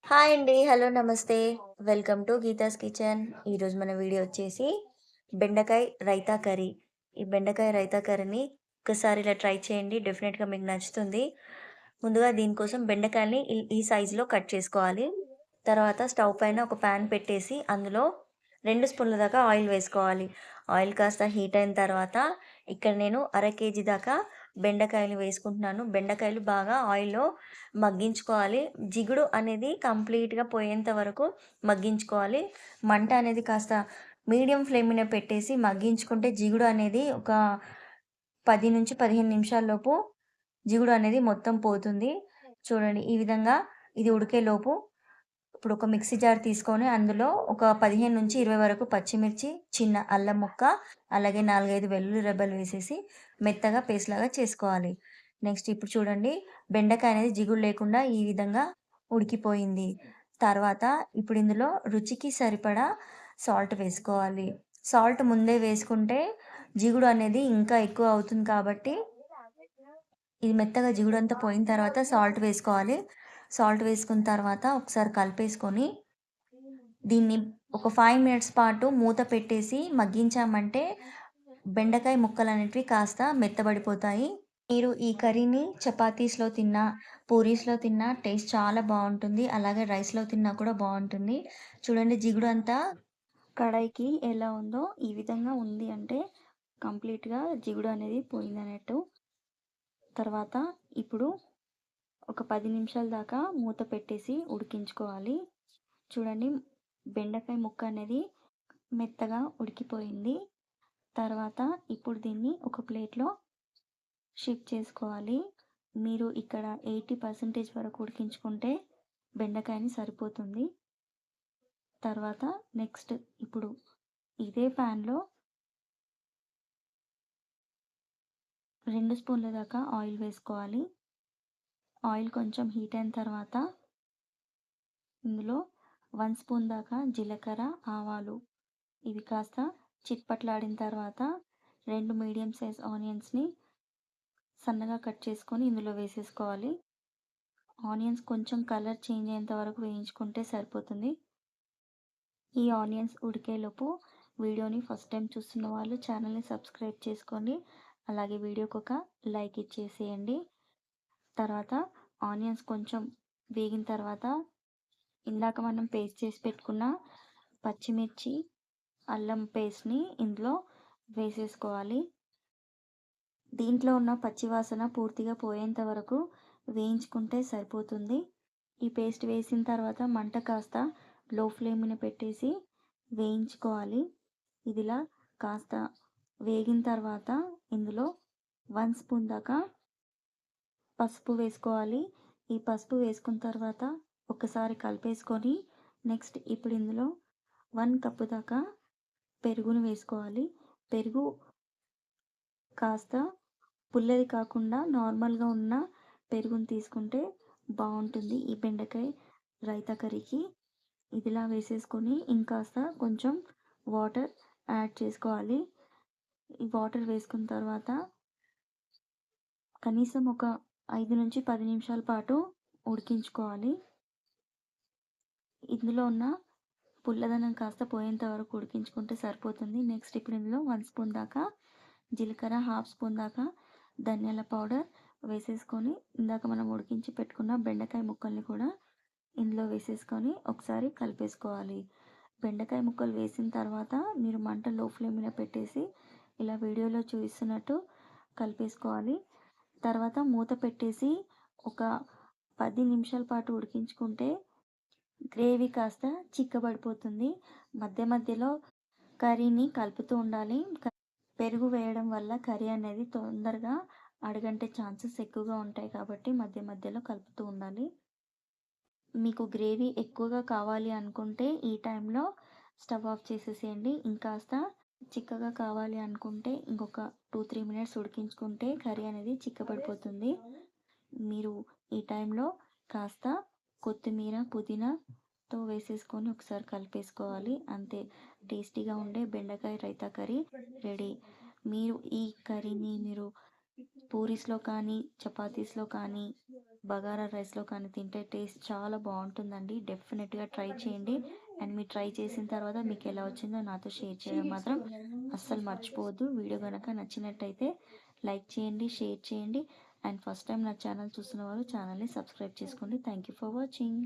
Hi అండి. Hello. నమస్తే. Welcome to Geetha's kitchen. ఈరోజు మన వీడియో వచ్చేసి బెండకాయ రైతా కర్రీ. ఈ బెండకాయ రైతా కర్రీని ఒక్కసారి ఇలా ట్రై చేయండి. డెఫినెట్‌గా మీకు నచ్చుతుంది. ముందుగా దీనికోసం బెండకాయలని ఈ సైజులో కట్ చేసుకోవాలి. తర్వాత స్టవ్ పైన ఒక పాన్ పెట్టేసి అందులో 2 స్పూన్ల దాకా ఆయిల్ వేసుకోవాలి. ఆయిల్ కాస్త హీట్ అయిన తర్వాత ఇక్కడ నేను అర కేజీ దాకా బెండకాయలు వేసుకుంటున్నాను. బెండకాయలు బాగా ఆయిల్‌లో మగ్గించుకోవాలి. జిగుడు అనేది కంప్లీట్‌గా పోయేంత వరకు మగ్గించుకోవాలి. మంట అనేది కాస్త మీడియం ఫ్లేమ్ మీద పెట్టేసి మగ్గించుకుంటే జిగుడు అనేది ఒక 10-15 నిమిషాల్లోపు జిగుడు అనేది మొత్తం పోతుంది. చూడండి ఈ విధంగా ఇది ఉడికేలోపు ఇప్పుడు ఒక మిక్సీ జార్ తీసుకొని అందులో ఒక 15-20 వరకు పచ్చిమిర్చి, చిన్న అల్లం ముక్క, అలాగే 4, 5 వెల్లుల్లి రెబ్బలు వేసేసి మెత్తగా పేస్ట్ లాగా చేసుకోవాలి. నెక్స్ట్ ఇప్పుడు చూడండి బెండకాయ అనేది జిగురు లేకుండా ఈ విధంగా ఉడికిపోయింది. తర్వాత ఇప్పుడు ఇందులో రుచికి సరిపడా సాల్ట్ వేసుకోవాలి. సాల్ట్ ముందే వేసుకుంటే జిగుడు అనేది ఇంకా ఎక్కువ అవుతుంది కాబట్టి ఇది మెత్తగా జిగుడంతా పోయిన తర్వాత సాల్ట్ వేసుకోవాలి. సాల్ట్ వేసుకున్న తర్వాత ఒకసారి కలిపేసుకొని, దీన్ని ఒక 5 మినిట్స్ పాటు మూత పెట్టేసి మగ్గించామంటే, బెండకాయ ముక్కలనేటివి కాస్త మెత్తబడిపోతాయి. మీరు ఈ కర్రీని చపాతీస్‌లో తిన్నా, పూరీస్‌లో తిన్నా టేస్ట్ చాలా బావుంటుంది. అలాగే రైస్‌లో తిన్నా కూడా బావుంటుంది. చూడండి జిగుడు అంతా కడాయికి ఎలా ఉందో ఈ విధంగా ఉంది అంటే కంప్లీట్‌గా జిగుడు అనేది పోయిందన్నట్టు. తర్వాత ఇప్పుడు ఒక 10 నిమిషాల దాకా మూత పెట్టేసి ఉడికించుకోవాలి. చూడండి బెండకాయ ముక్క అనేది మెత్తగా ఉడికిపోయింది. తర్వాత ఇప్పుడు దీన్ని ఒక ప్లేట్‌లో షిఫ్ట్ చేసుకోవాలి. మీరు ఇక్కడ 80% వరకు ఉడికించుకుంటే బెండకాయని సరిపోతుంది. తర్వాత నెక్స్ట్ ఇప్పుడు ఇదే ప్యాన్‌లో 2 స్పూన్ల దాకా ఆయిల్ వేసుకోవాలి. ఆయిల్ కొంచెం హీట్ అయిన తర్వాత ఇందులో 1 స్పూన్ దాకా జీలకర్ర, ఆవాలు ఇవి కాస్త చిట్పట్లాడిన తర్వాత 2 మీడియం సైజ్ ఆనియన్స్‌ని సన్నగా కట్ చేసుకొని ఇందులో వేసేసుకోవాలి. ఆనియన్స్ కొంచెం కలర్ చేంజ్ అయ్యేంత వరకు వేయించుకుంటే సరిపోతుంది. ఈ ఆనియన్స్ ఉడికేలోపు వీడియోని ఫస్ట్ టైం చూస్తున్న వాళ్ళు ఛానల్‌ని సబ్స్క్రైబ్ చేసుకోండి. అలాగే వీడియోకి ఒక లైక్ ఇచ్చేసేయండి. తర్వాత ఆనియన్స్ కొంచెం వేగిన తర్వాత ఇందాక మనం పేస్ట్ చేసి పెట్టుకున్న పచ్చిమిర్చి, అల్లం పేస్ట్‌ని ఇందులో వేసేసుకోవాలి. దీంట్లో ఉన్న పచ్చివాసన పూర్తిగా పోయేంత వరకు వేయించుకుంటే సరిపోతుంది. ఈ పేస్ట్ వేసిన తర్వాత మంట కాస్త లో ఫ్లేమ్ మీద పెట్టేసి వేయించుకోవాలి. ఇదిలా కాస్త వేగిన తర్వాత ఇందులో 1 స్పూన్ దాకా పసుపు వేసుకోవాలి. ఈ పసుపు వేసుకున్న తర్వాత ఒకసారి కలిపేసుకొని నెక్స్ట్ ఇప్పుడు ఇందులో 1 కప్పు దాకా పెరుగుని వేసుకోవాలి. పెరుగు కాస్త పుల్లది కాకుండా నార్మల్‌గా ఉన్న పెరుగుని తీసుకుంటే బావుంటుంది ఈ బెండకాయ రైతా కర్రీకి. ఇదిలా వేసేసుకొని ఇంకాస్త కొంచెం వాటర్ యాడ్ చేసుకోవాలి. ఈ వాటర్ వేసుకున్న తర్వాత కనీసం ఒక 5-10 నిమిషాల పాటు ఉడికించుకోవాలి. ఇందులో ఉన్న పుల్లదనం కాస్త పోయేంత వరకు ఉడికించుకుంటే సరిపోతుంది. నెక్స్ట్ ఇప్పుడు ఇందులో 1 స్పూన్ దాకా జీలకర్ర, హాఫ్ స్పూన్ దాకా ధనియాల పౌడర్ వేసేసుకొని ఇందాక మనం ఉడికించి పెట్టుకున్న బెండకాయ ముక్కల్ని కూడా ఇందులో వేసేసుకొని ఒకసారి కలిపేసుకోవాలి. బెండకాయ ముక్కలు వేసిన తర్వాత మీరు మంట లో ఫ్లేమ్ మీద పెట్టేసి ఇలా వీడియోలో చూపిస్తున్నట్టు కలిపేసుకోవాలి. తర్వాత మూత పెట్టేసి ఒక 10 నిమిషాల పాటు ఉడికించుకుంటే గ్రేవీ కాస్త చిక్కబడిపోతుంది. మధ్య మధ్యలో కర్రీని కలుపుతూ ఉండాలి. పెరుగు వేయడం వల్ల కర్రీ అనేది తొందరగా అడుగంటే ఛాన్సెస్ ఎక్కువగా ఉంటాయి కాబట్టి మధ్య మధ్యలో కలుపుతూ ఉండాలి. మీకు గ్రేవీ ఎక్కువగా కావాలి అనుకుంటే ఈ టైంలో స్టవ్ ఆఫ్ చేసేసేయండి. ఇంకాస్త చిక్కగా కావాలి అనుకుంటే ఇంకొక 2-3 మినిట్స్ ఉడికించుకుంటే కర్రీ అనేది చిక్కబడిపోతుంది. మీరు ఈ టైంలో కాస్త కొత్తిమీర, పుదీనాతో వేసేసుకొని ఒకసారి కలిపేసుకోవాలి. అంతే టేస్టీగా ఉండే బెండకాయ రైతా కర్రీ రెడీ. మీరు ఈ కర్రీని పూరీస్‌లో కానీ, చపాతీస్‌లో కానీ బగారా రైస్‌లో కానీ తింటే టేస్ట్ చాలా బావుంటుందండి. డెఫినిట్‌గా ట్రై చేయండి. అండ్ మీరు ట్రై చేసిన తర్వాత మీకెలా వచ్చిందో నాతో షేర్ చేయడం మాత్రం అస్సలు మర్చిపోవద్దు. వీడియో గనక నచ్చినట్టయితే లైక్ చేయండి, షేర్ చేయండి. అండ్ ఫస్ట్ టైం నా ఛానల్ చూస్తున్న వాళ్ళు ఛానల్‌ని సబ్స్క్రైబ్ చేసుకోండి. Thank you for watching.